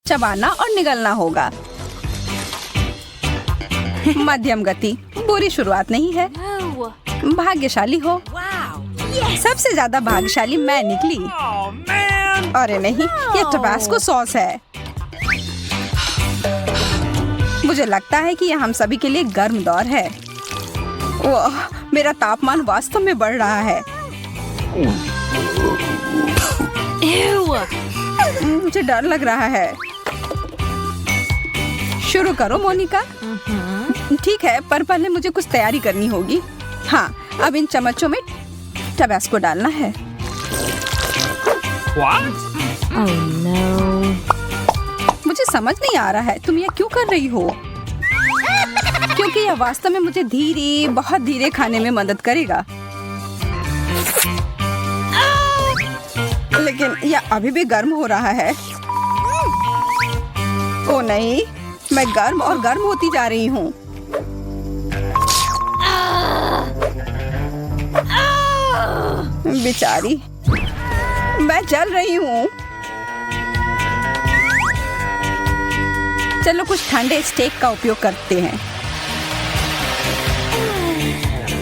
चबाना और निगलना होगा। मध्यम गति बुरी शुरुआत नहीं है। भाग्यशाली हो। सबसे ज्यादा भाग्यशाली मैं निकली। अरे नहीं, ये टबास्को सॉस है। मुझे लगता है कि यह हम सभी के लिए गर्म दौर है। वाह, मेरा तापमान वास्तव में बढ़ रहा है। मुझे डर लग रहा है। शुरू करो मोनिका। ठीक है, पर पहले मुझे कुछ तैयारी करनी होगी। हाँ, अब इन चम्मचों में टबास्को डालना है। Oh no. मुझे समझ नहीं आ रहा है तुम यह क्यों कर रही हो, क्योंकि यह वास्तव में मुझे धीरे, बहुत धीरे खाने में मदद करेगा। लेकिन यह अभी भी गर्म हो रहा है। ओ नहीं, मैं गर्म और गर्म होती जा रही हूँ। बेचारी, मैं जल रही हूँ। चलो कुछ ठंडे स्टेक का उपयोग करते हैं।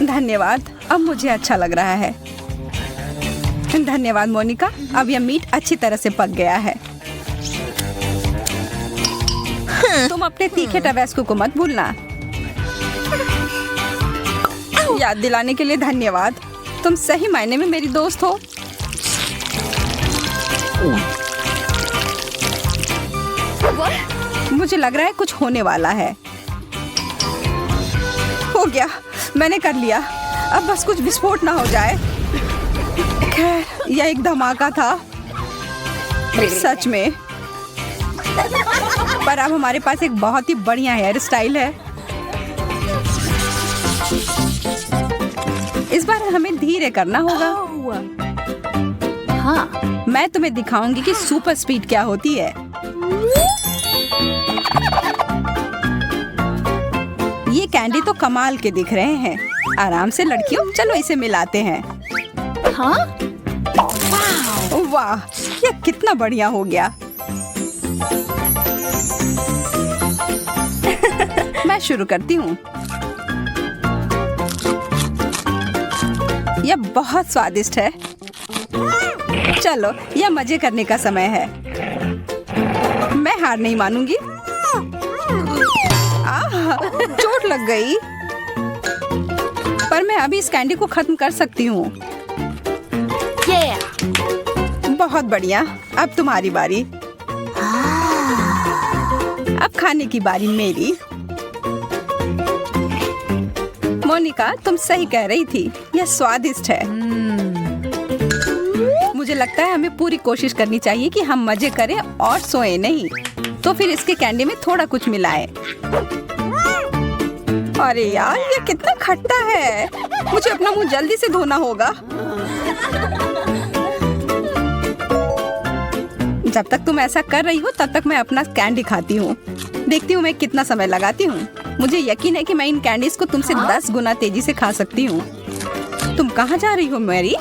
धन्यवाद, अब मुझे अच्छा लग रहा है। धन्यवाद मोनिका, अब यह मीट अच्छी तरह से पक गया है। तुम अपने तीखे टबास्को को मत भूलना। याद दिलाने के लिए धन्यवाद। तुम सही मायने में मेरी दोस्त हो। मुझे लग रहा है कुछ होने वाला है। हो गया, मैंने कर लिया। अब बस कुछ विस्फोट ना हो जाए। खैर, यह एक धमाका था सच में। पर अब हमारे पास एक बहुत ही बढ़िया हेयर स्टाइल है। इस बार हमें धीरे करना होगा। हाँ, मैं तुम्हें दिखाऊंगी कि सुपर स्पीड क्या होती है। ये कैंडी तो कमाल के दिख रहे हैं। आराम से लड़कियों, चलो इसे मिलाते हैं। हाँ? वाह, यह कितना बढ़िया हो गया। मैं शुरू करती हूँ। यह बहुत स्वादिष्ट है। चलो, यह मजे करने का समय है। मैं हार नहीं मानूंगी। चोट लग गई। पर मैं अभी इस कैंडी को खत्म कर सकती हूँ। बहुत बढ़िया, अब तुम्हारी बारी। अब खाने की बारी मेरी। मोनिका, तुम सही कह रही थी, यह स्वादिष्ट है। मुझे लगता है हमें पूरी कोशिश करनी चाहिए कि हम मजे करें और सोए नहीं। तो फिर इसके कैंडी में थोड़ा कुछ मिलाएं। अरे यार, ये कितना खट्टा है। मुझे अपना मुंह जल्दी से धोना होगा। जब तक तुम ऐसा कर रही हो तब तक मैं अपना कैंडी खाती हूँ। देखती हूँ मैं कितना समय लगाती हूँ। मुझे यकीन है कि मैं इन कैंडीज को तुमसे 10 गुना तेजी से खा सकती हूँ। तुम कहाँ जा रही हो मैरी?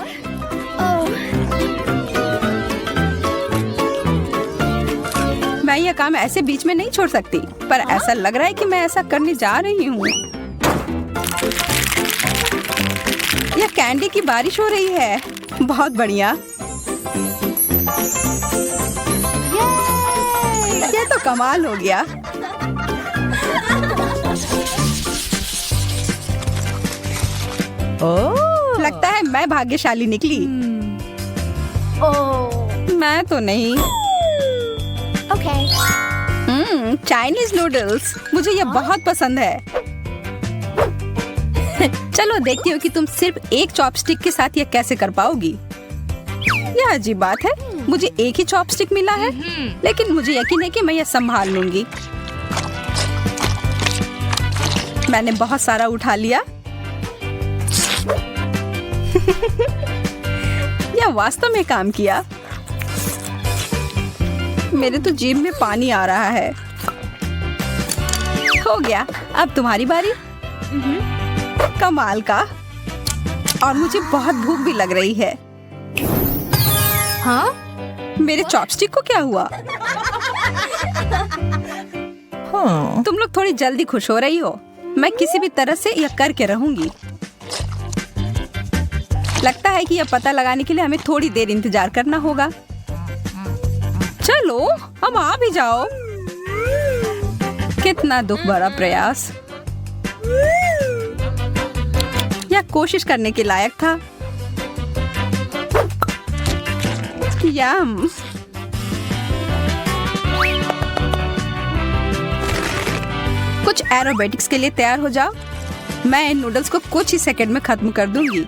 मैं यह काम ऐसे बीच में नहीं छोड़ सकती, पर ऐसा लग रहा है कि मैं ऐसा करने जा रही हूँ। यह कैंडी की बारिश हो रही है। बहुत बढ़िया। ये तो कमाल हो गया। ओह, लगता है मैं भाग्यशाली निकली। मैं तो नहीं। चाइनीज नूडल्स, मुझे ये बहुत पसंद है। चलो देखती हूँ कि तुम सिर्फ एक चॉपस्टिक के साथ ये कैसे कर पाओगी। यह अजीब बात है, मुझे एक ही चॉपस्टिक मिला है, लेकिन मुझे यकीन है कि मैं यह संभाल लूंगी। मैंने बहुत सारा उठा लिया। यह वास्तव में काम किया। मेरे तो जीभ में पानी आ रहा है। हो गया, अब तुम्हारी बारी। कमाल का। और मुझे बहुत भूख भी लग रही है। हाँ? मेरे चॉपस्टिक को क्या हुआ? तुम लोग थोड़ी जल्दी खुश हो रही हो। मैं किसी भी तरह से यह करके रहूंगी। लगता है कि यह पता लगाने के लिए हमें थोड़ी देर इंतजार करना होगा। चलो अब आ भी जाओ। कितना दुख भरा प्रयास। यह कोशिश करने के लायक था। यम। कुछ एरोबेटिक्स के लिए तैयार हो जाओ। मैं इन नूडल्स को कुछ ही सेकंड में खत्म कर दूंगी।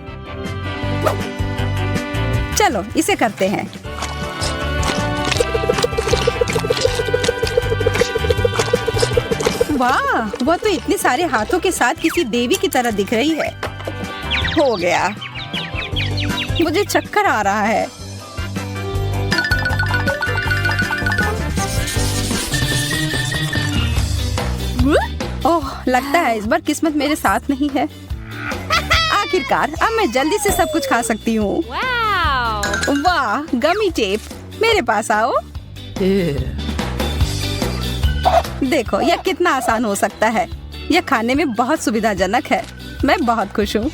चलो इसे करते हैं। वाह, वह तो इतने सारे हाथों के साथ किसी देवी की तरह दिख रही है। हो गया। मुझे चक्कर आ रहा है। ओह, लगता है इस बार किस्मत मेरे साथ नहीं है। आखिरकार अब मैं जल्दी से सब कुछ खा सकती हूँ। वाह, गमी टेप, मेरे पास आओ। देखो यह कितना आसान हो सकता है। यह खाने में बहुत सुविधाजनक है। मैं बहुत खुश हूँ।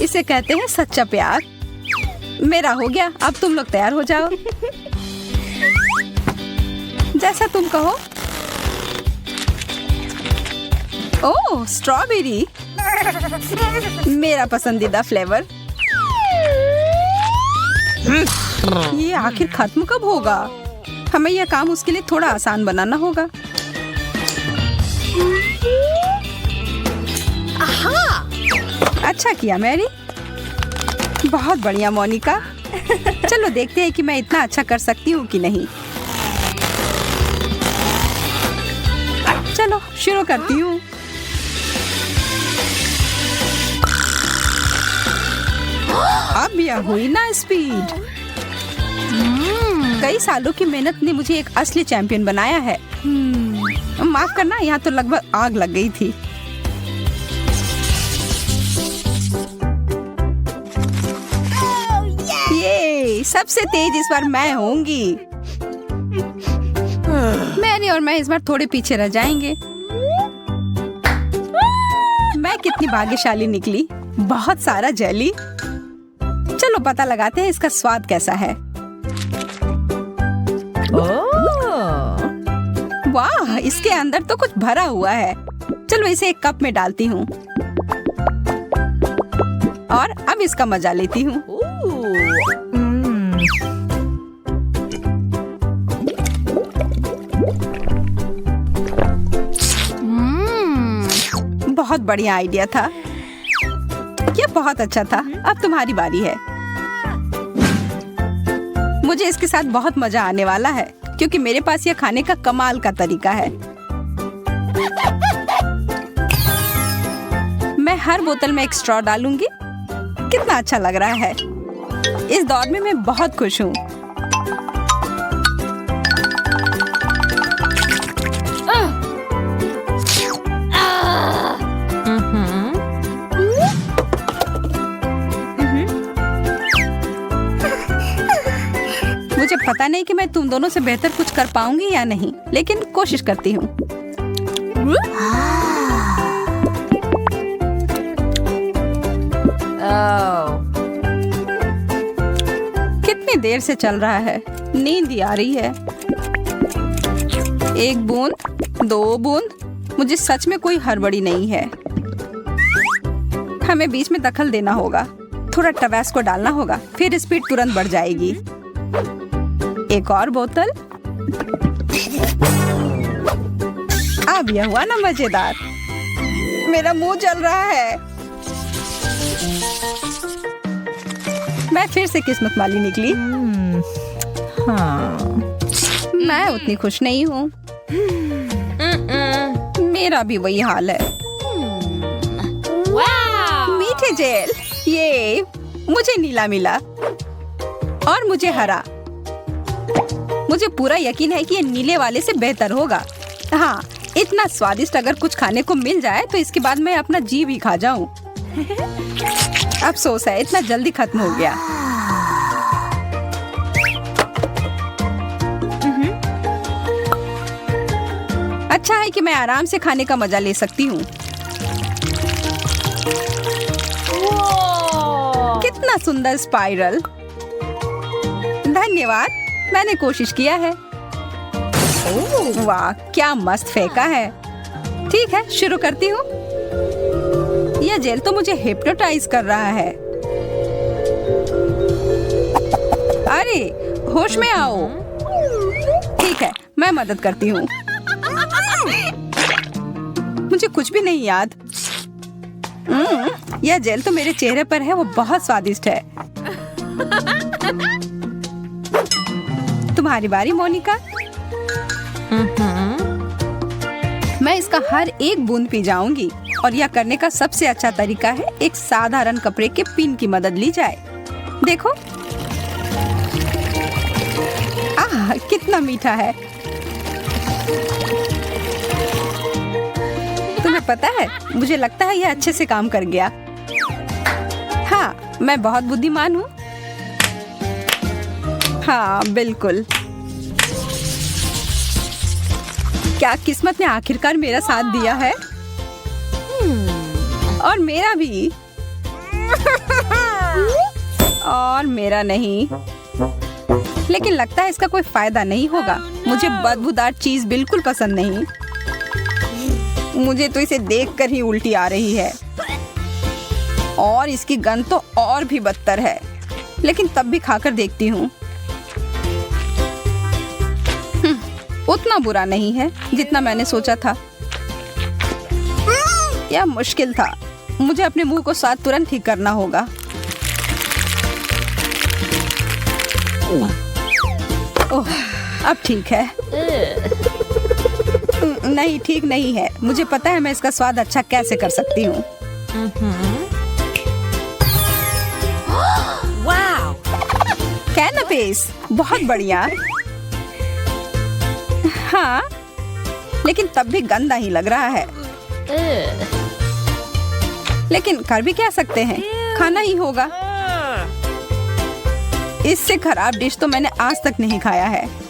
इसे कहते हैं सच्चा प्यार। मेरा हो गया, अब तुम लोग तैयार हो जाओ। जैसा तुम कहो। ओह, स्ट्रॉबेरी, मेरा पसंदीदा फ्लेवर। ये आखिर खत्म कब होगा? हमें यह काम उसके लिए थोड़ा आसान बनाना होगा। अच्छा किया मैरी। बहुत बढ़िया मोनिका। चलो देखते हैं कि मैं इतना अच्छा कर सकती हूँ कि नहीं। चलो शुरू करती हूँ। अब यह हुई ना स्पीड। कई सालों की मेहनत ने मुझे एक असली चैंपियन बनाया है। माफ करना, यहाँ तो लगभग आग लग गई थी। ये सबसे तेज इस बार मैं होंगी। मैरी और मैं इस बार थोड़े पीछे रह जाएंगे। मैं कितनी भाग्यशाली निकली। बहुत सारा जेली। चलो पता लगाते हैं इसका स्वाद कैसा है। वाह, इसके अंदर तो कुछ भरा हुआ है। चलो इसे एक कप में डालती हूँ और अब इसका मजा लेती हूँ। बहुत बढ़िया आइडिया था। यह बहुत अच्छा था। अब तुम्हारी बारी है। मुझे इसके साथ बहुत मजा आने वाला है क्योंकि मेरे पास यह खाने का कमाल का तरीका है। मैं हर बोतल में एक स्ट्रॉ डालूंगी। कितना अच्छा लग रहा है। इस दौर में मैं बहुत खुश हूँ। मुझे पता नहीं कि मैं तुम दोनों से बेहतर कुछ कर पाऊंगी या नहीं, लेकिन कोशिश करती हूँ। कितनी देर से चल रहा है। नींद ही आ रही है। एक बूंद, दो बूंद। मुझे सच में कोई हड़बड़ी नहीं है। हमें बीच में दखल देना होगा। थोड़ा टबैस्को डालना होगा, फिर स्पीड तुरंत बढ़ जाएगी। एक और बोतल। अब यह हुआ ना मजेदार। मेरा मुंह जल रहा है। मैं फिर से किस्मत वाली निकली। हाँ, मैं उतनी खुश नहीं हूँ। मेरा भी वही हाल है। मीठे जेल। ये मुझे नीला मिला और मुझे हरा। मुझे पूरा यकीन है कि ये नीले वाले से बेहतर होगा। हाँ, इतना स्वादिष्ट अगर कुछ खाने को मिल जाए तो इसके बाद मैं अपना जी भी खा जाऊं। अफसोस है, इतना जल्दी खत्म हो गया। अच्छा है कि मैं आराम से खाने का मजा ले सकती हूँ। कितना सुंदर स्पाइरल। धन्यवाद, मैंने कोशिश किया है। वाह, क्या मस्त फेंका है। ठीक है, शुरू करती हूँ। यह जेल तो मुझे हिप्नोटाइज कर रहा है। अरे, होश में आओ। ठीक है, मैं मदद करती हूँ। मुझे कुछ भी नहीं याद। यह जेल तो मेरे चेहरे पर है, वो बहुत स्वादिष्ट है। तुम्हारी बारी मोनिका। मैं इसका हर एक बूंद पी जाऊंगी और यह करने का सबसे अच्छा तरीका है एक साधारण कपड़े के पिन की मदद ली जाए। देखो, आह, कितना मीठा है। तुम्हें पता है, मुझे लगता है यह अच्छे से काम कर गया। हाँ, मैं बहुत बुद्धिमान हूँ। हाँ, बिल्कुल। क्या किस्मत ने आखिरकार मेरा साथ दिया है। और मेरा भी। और मेरा नहीं। लेकिन लगता है इसका कोई फायदा नहीं होगा। मुझे बदबूदार चीज बिल्कुल पसंद नहीं। मुझे तो इसे देखकर ही उल्टी आ रही है। और इसकी गंध तो और भी बदतर है। लेकिन तब भी खाकर देखती हूँ। उतना बुरा नहीं है जितना मैंने सोचा था। यह मुश्किल था। मुझे अपने मुंह को स्वाद तुरंत ठीक करना होगा। ओह, अब ठीक है। नहीं, ठीक नहीं है। मुझे पता है मैं इसका स्वाद अच्छा कैसे कर सकती हूँ। कैनपेस, बहुत बढ़िया। हाँ, लेकिन तब भी गंदा ही लग रहा है। लेकिन कर भी क्या सकते हैं, खाना ही होगा। इससे खराब डिश तो मैंने आज तक नहीं खाया है।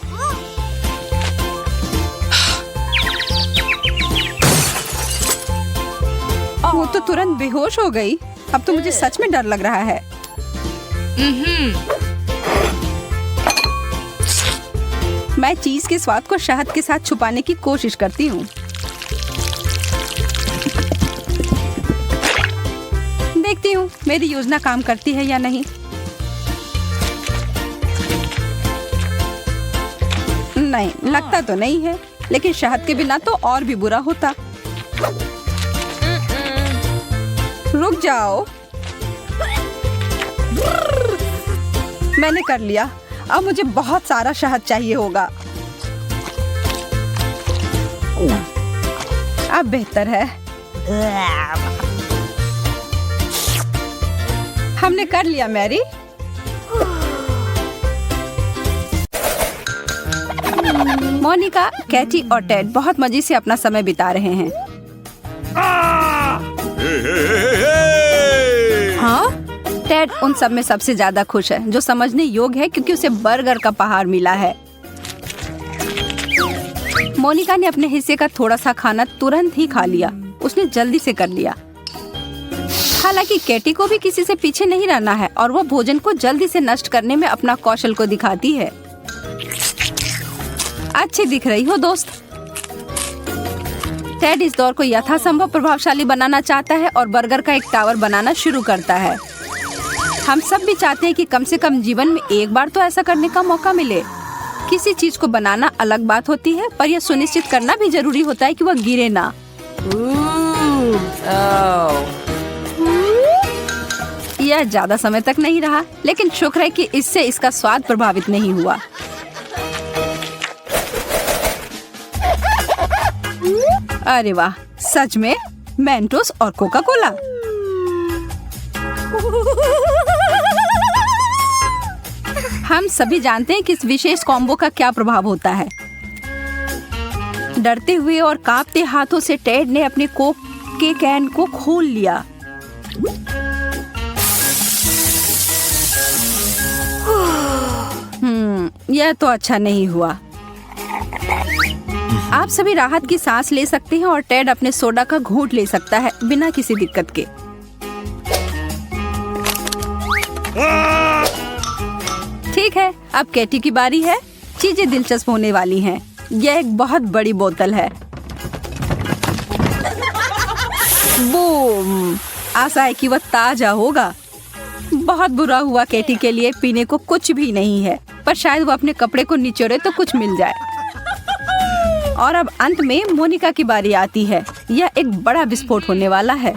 वो तो तुरंत बेहोश हो गई। अब तो मुझे सच में डर लग रहा है। मैं चीज के स्वाद को शहद के साथ छुपाने की कोशिश करती हूँ। देखती हूँ मेरी योजना काम करती है या नहीं। नहीं, लगता तो नहीं है। लेकिन शहद के बिना तो और भी बुरा होता। रुक जाओ। मैंने कर लिया। अब मुझे बहुत सारा शहद चाहिए होगा। अब बेहतर है। हमने कर लिया मैरी। मोनिका, कैटी और टेड बहुत मजे से अपना समय बिता रहे हैं। हाँ, टेड उन सब में सबसे ज्यादा खुश है, जो समझने योग्य है क्योंकि उसे बर्गर का पहाड़ मिला है। मोनिका ने अपने हिस्से का थोड़ा सा खाना तुरंत ही खा लिया। उसने जल्दी से कर लिया। हालांकि कैटी को भी किसी से पीछे नहीं रहना है और वह भोजन को जल्दी से नष्ट करने में अपना कौशल को दिखाती है। अच्छी दिख रही हो दोस्त। टेड इस दौर को यथासंभव प्रभावशाली बनाना चाहता है और बर्गर का एक टावर बनाना शुरू करता है। हम सब भी चाहते हैं कि कम से कम जीवन में एक बार तो ऐसा करने का मौका मिले। किसी चीज को बनाना अलग बात होती है, पर यह सुनिश्चित करना भी जरूरी होता है कि वह गिरे ना। यह ज्यादा समय तक नहीं रहा, लेकिन शुक्र है कि इससे इसका स्वाद प्रभावित नहीं हुआ। अरे वाह, सच में मेंटोस और कोका कोला। हम सभी जानते हैं कि इस विशेष कॉम्बो का क्या प्रभाव होता है। डरते हुए और कांपते हाथों से टेड ने अपने कोक के कैन को खोल लिया। यह तो अच्छा नहीं हुआ। आप सभी राहत की सांस ले सकते हैं और टेड अपने सोडा का घूंट ले सकता है बिना किसी दिक्कत के। ठीक है, अब केटी की बारी है। चीजें दिलचस्प होने वाली हैं। यह एक बहुत बड़ी बोतल है। बूम! आशा है कि वह ताजा होगा। बहुत बुरा हुआ केटी के लिए पीने को कुछ भी नहीं है, पर शायद वो अपने कपड़े को निचोड़े तो कुछ मिल जाए। और अब अंत में मोनिका की बारी आती है। यह एक बड़ा विस्फोट होने वाला है।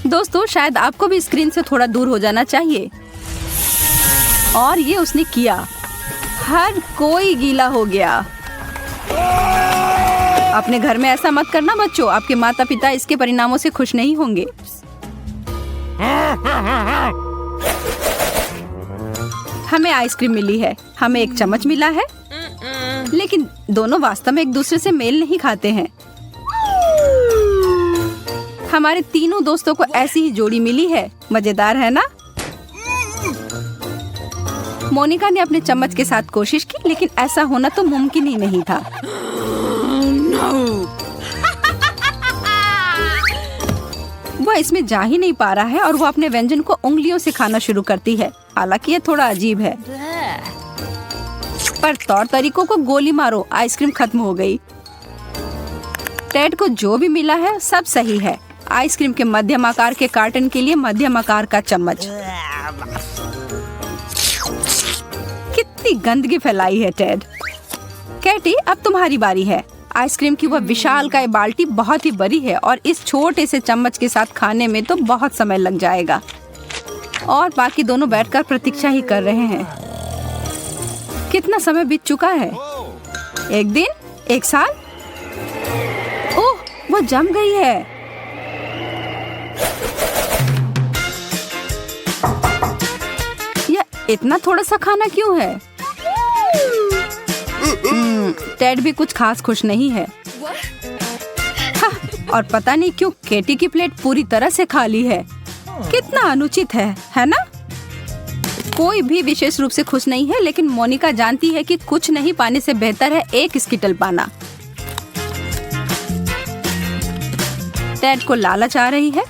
दोस्तों, शायद आपको भी स्क्रीन से थोड़ा दूर हो जाना चाहिए। और ये उसने किया। हर कोई गीला हो गया। अपने घर में ऐसा मत करना बच्चों, आपके माता पिता इसके परिणामों से खुश नहीं होंगे। हमें आइसक्रीम मिली है, हमें एक चम्मच मिला है, लेकिन दोनों वास्तव में एक दूसरे से मेल नहीं खाते हैं। हमारे तीनों दोस्तों को ऐसी ही जोड़ी मिली है। मजेदार है ना? मोनिका ने अपने चम्मच के साथ कोशिश की, लेकिन ऐसा होना तो मुमकिन ही नहीं था। वह इसमें जा ही नहीं पा रहा है और वो अपने व्यंजन को उंगलियों से खाना शुरू करती है। हालांकि यह थोड़ा अजीब है, पर तौर तरीकों को गोली मारो, आइसक्रीम खत्म हो गई। टेड को जो भी मिला है सब सही है। आइसक्रीम के मध्यम आकार के कार्टन के लिए मध्यम आकार का चम्मच। कितनी गंदगी फैलाई है टेड। कैटी, अब तुम्हारी बारी है। आइसक्रीम की वह विशालकाय बाल्टी बहुत ही बड़ी है और इस छोटे से चम्मच के साथ खाने में तो बहुत समय लग जाएगा। और बाकी दोनों बैठकर प्रतीक्षा ही कर रहे हैं। कितना समय बीत चुका है? एक दिन? एक साल? ओह, वो जम गई है। यह इतना थोड़ा सा खाना क्यों है? टेड भी कुछ खास खुश नहीं है। हाँ, और पता नहीं क्यों केटी की प्लेट पूरी तरह से खाली है। कितना अनुचित है ना? कोई भी विशेष रूप से खुश नहीं है, लेकिन मोनिका जानती है कि कुछ नहीं पाने से बेहतर है एक स्किटल पाना। टेड को लालच आ रही है।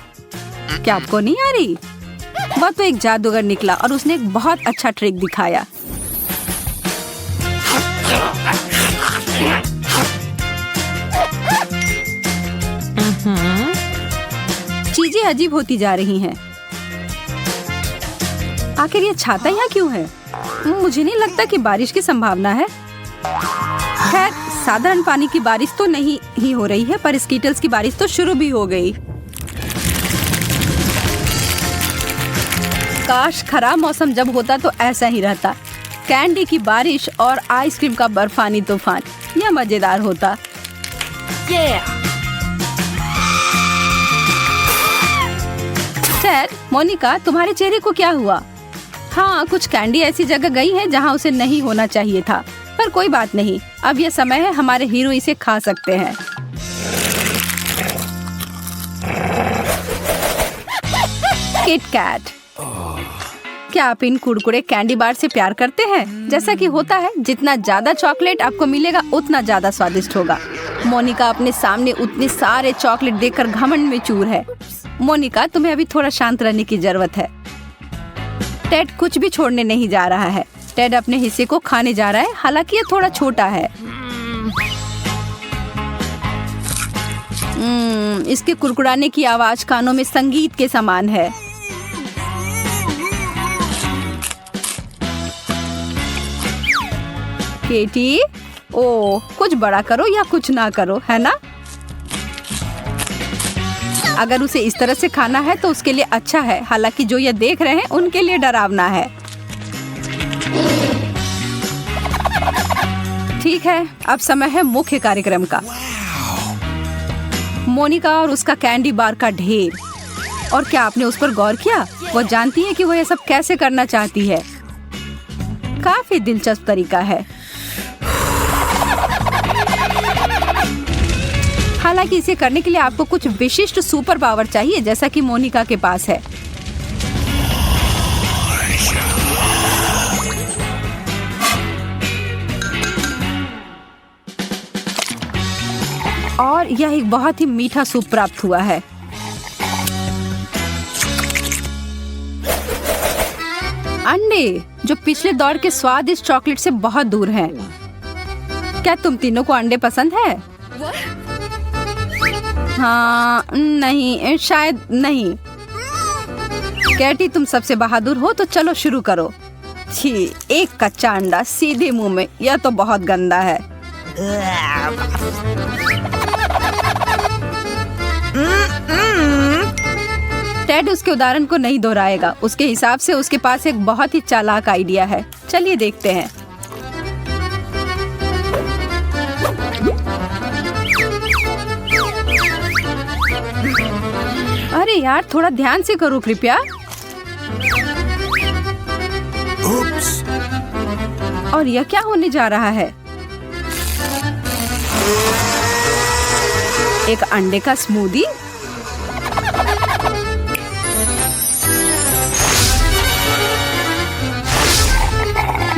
क्या आपको नहीं आ रही? वह तो एक जादूगर निकला और उसने एक बहुत अच्छा ट्रिक दिखाया। चीजें अजीब होती जा रही हैं। आखिर ये छाता यहाँ क्यों है? मुझे नहीं लगता कि बारिश की संभावना है। खैर, साधारण पानी की बारिश तो नहीं ही हो रही है, पर स्कीटल्स की बारिश तो शुरू भी हो गई। काश खराब मौसम जब होता तो ऐसा ही रहता। कैंडी की बारिश और आइसक्रीम का बर्फानी तूफान, यह मजेदार होता। टेड, मोनिका, तुम्हारे चेहरे को क्या हुआ? हाँ, कुछ कैंडी ऐसी जगह गई है जहाँ उसे नहीं होना चाहिए था, पर कोई बात नहीं। अब यह समय है, हमारे हीरो इसे खा सकते हैं। KitKat. क्या आप इन कुरकुरे कैंडी बार से प्यार करते हैं? जैसा कि होता है, जितना ज्यादा चॉकलेट आपको मिलेगा उतना ज्यादा स्वादिष्ट होगा। मोनिका अपने सामने उतने सारे चॉकलेट देखकर घमंड में चूर है। मोनिका, तुम्हें अभी थोड़ा शांत रहने की जरूरत है। टेड कुछ भी छोड़ने नहीं जा रहा है। टेड अपने हिस्से को खाने जा रहा है, हालांकि ये थोड़ा छोटा है। इसके कुरकुराने की आवाज कानों में संगीत के समान है। केटी, ओ, कुछ बड़ा करो या कुछ ना करो, है ना? अगर उसे इस तरह से खाना है तो उसके लिए अच्छा है, हालांकि जो ये देख रहे हैं उनके लिए डरावना है। ठीक है, अब समय है मुख्य कार्यक्रम का। मोनिका और उसका कैंडी बार का ढेर। और क्या आपने उस पर गौर किया? वो जानती है कि वो ये सब कैसे करना चाहती है। काफी दिलचस्प तरीका है। हालांकि इसे करने के लिए आपको कुछ विशिष्ट सुपर पावर चाहिए, जैसा कि मोनिका के पास है। और यह एक बहुत ही मीठा सूप प्राप्त हुआ है। अंडे जो पिछले दौर के स्वादिष्ट चॉकलेट से बहुत दूर हैं। क्या तुम तीनों को अंडे पसंद है? हाँ, नहीं, शायद नहीं। कैटी, तुम सबसे बहादुर हो तो चलो शुरू करो। छी, एक कच्चा अंडा सीधे मुंह में, यह तो बहुत गंदा है। टेड उसके उदाहरण को नहीं दोहराएगा। उसके हिसाब से उसके पास एक बहुत ही चालाक आइडिया है। चलिए देखते हैं। अरे यार, थोड़ा ध्यान से करो कृपया। और यह क्या होने जा रहा है? एक अंडे का स्मूदी?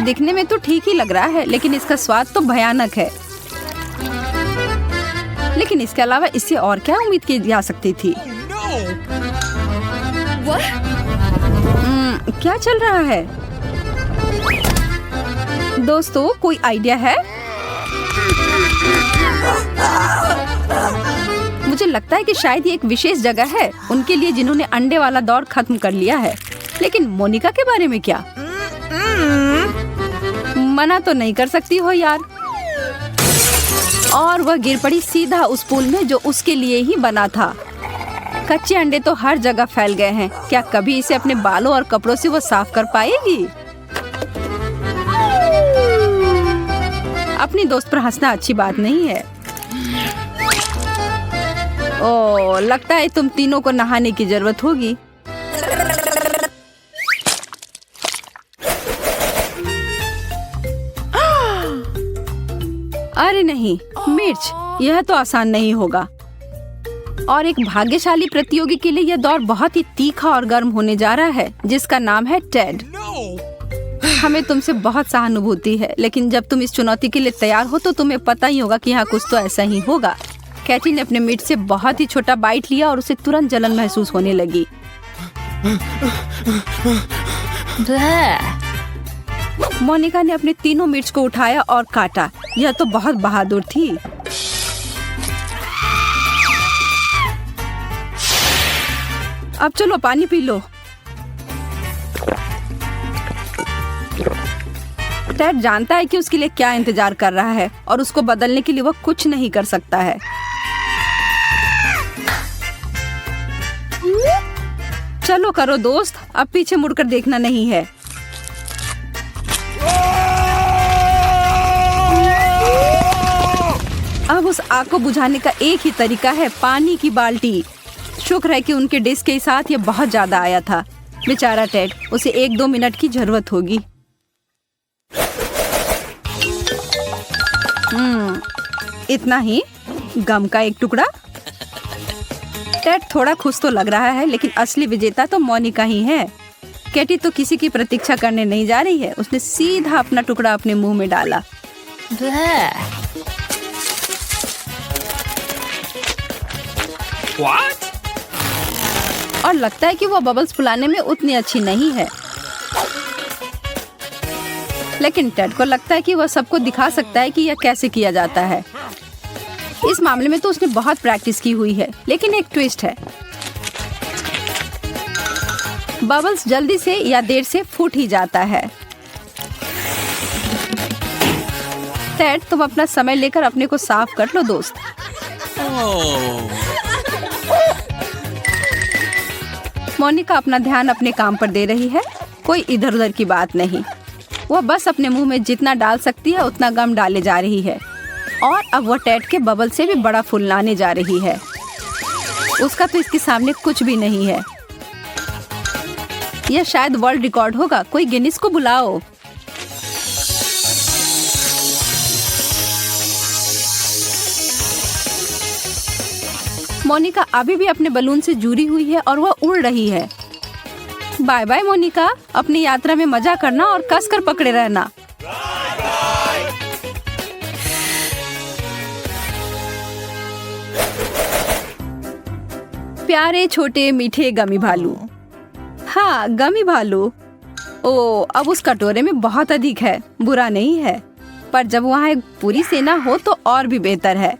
दिखने में तो ठीक ही लग रहा है, लेकिन इसका स्वाद तो भयानक है। लेकिन इसके अलावा इससे और क्या उम्मीद की जा सकती थी? क्या चल रहा है? दोस्तों, कोई आइडिया है? मुझे लगता है कि शायद ये एक विशेष जगह है उनके लिए जिन्होंने अंडे वाला दौर खत्म कर लिया है। लेकिन मोनिका के बारे में क्या? मना तो नहीं कर सकती हो यार। और वह गिर पड़ी सीधा उस पूल में जो उसके लिए ही बना था। कच्चे अंडे तो हर जगह फैल गए हैं। क्या कभी इसे अपने बालों और कपड़ों से वो साफ कर पाएगी? अपनी दोस्त पर हंसना अच्छी बात नहीं है। ओह, लगता है तुम तीनों को नहाने की जरूरत होगी। अरे नहीं, मिर्च, यह तो आसान नहीं होगा। और एक भाग्यशाली प्रतियोगी के लिए यह दौर बहुत ही तीखा और गर्म होने जा रहा है, जिसका नाम है टेड। हमें तुमसे बहुत सहानुभूति है, लेकिन जब तुम इस चुनौती के लिए तैयार हो तो तुम्हें पता ही होगा कि यहाँ कुछ तो ऐसा ही होगा। कैटी ने अपने मीट से बहुत ही छोटा बाइट लिया और उसे तुरंत जलन महसूस होने लगी। मोनिका ने अपने तीनों मिर्च को उठाया और काटा। यह तो बहुत बहादुर थी। अब चलो पानी पी लो। टेड जानता है कि उसके लिए क्या इंतजार कर रहा है और उसको बदलने के लिए वह कुछ नहीं कर सकता है। चलो करो दोस्त, अब पीछे मुड़कर देखना नहीं है। अब उस आग को बुझाने का एक ही तरीका है, पानी की बाल्टी। शुक्र है कि उनके डिश के साथ ये बहुत ज्यादा आया था। बेचारा टेड, उसे 1-2 मिनट की जरूरत होगी। इतना ही? गम का एक टुकड़ा? टेड थोड़ा खुश तो लग रहा है, लेकिन असली विजेता तो मोनिका ही है। कैटी तो किसी की प्रतीक्षा करने नहीं जा रही है। उसने सीधा अपना टुकड़ा अपने मुंह में डाला। What? और लगता है कि वो बबल्स फुलाने में उतनी अच्छी नहीं है। लेकिन टेड को लगता है कि वह सबको दिखा सकता है कि यह कैसे किया जाता है। इस मामले में तो उसने बहुत प्रैक्टिस की हुई है, लेकिन एक ट्विस्ट है। बबल्स जल्दी से या देर से फूट ही जाता है। टेड, तुम अपना समय लेकर अपने को साफ कर लो दोस्त। मोनिका अपना ध्यान अपने काम पर दे रही है, कोई इधर उधर की बात नहीं। वह बस अपने मुंह में जितना डाल सकती है उतना गम डाले जा रही है। और अब वह टेड के बबल से भी बड़ा फुलाने जा रही है। उसका तो इसके सामने कुछ भी नहीं है। यह शायद वर्ल्ड रिकॉर्ड होगा। कोई गिनीज को बुलाओ। मोनिका अभी भी अपने बलून से जुड़ी हुई है और वह उड़ रही है। बाय बाय मोनिका, अपनी यात्रा में मजा करना और कसकर पकड़े रहना। प्यारे छोटे मीठे गमी भालू। हाँ, गमी भालू। ओ, अब उस कटोरे में बहुत अधिक है, बुरा नहीं है, पर जब वहाँ एक पूरी सेना हो तो और भी बेहतर है।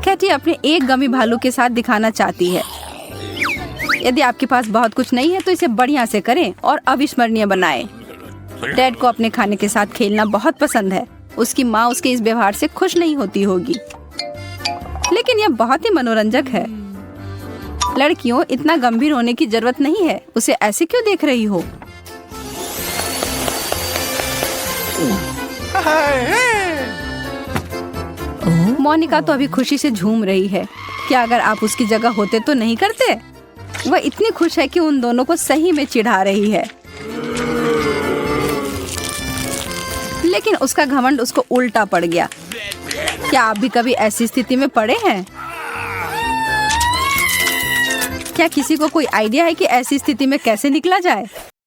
कैटी अपने एक गमी भालू के साथ दिखाना चाहती है। यदि आपके पास बहुत कुछ नहीं है तो इसे बढ़िया से करें और अविस्मरणीय बनाएं। डैड को अपने खाने के साथ खेलना बहुत पसंद है। उसकी माँ उसके इस व्यवहार से खुश नहीं होती होगी, लेकिन यह बहुत ही मनोरंजक है। लड़कियों, इतना गंभीर होने की जरूरत नहीं है। उसे ऐसे क्यों देख रही हो? मोनिका तो अभी खुशी से झूम रही है। क्या अगर आप उसकी जगह होते तो नहीं करते? वह इतनी खुश है कि उन दोनों को सही में चिढ़ा रही है, लेकिन उसका घमंड उसको उल्टा पड़ गया। क्या आप भी कभी ऐसी स्थिति में पड़े हैं? क्या किसी को कोई आइडिया है कि ऐसी स्थिति में कैसे निकला जाए?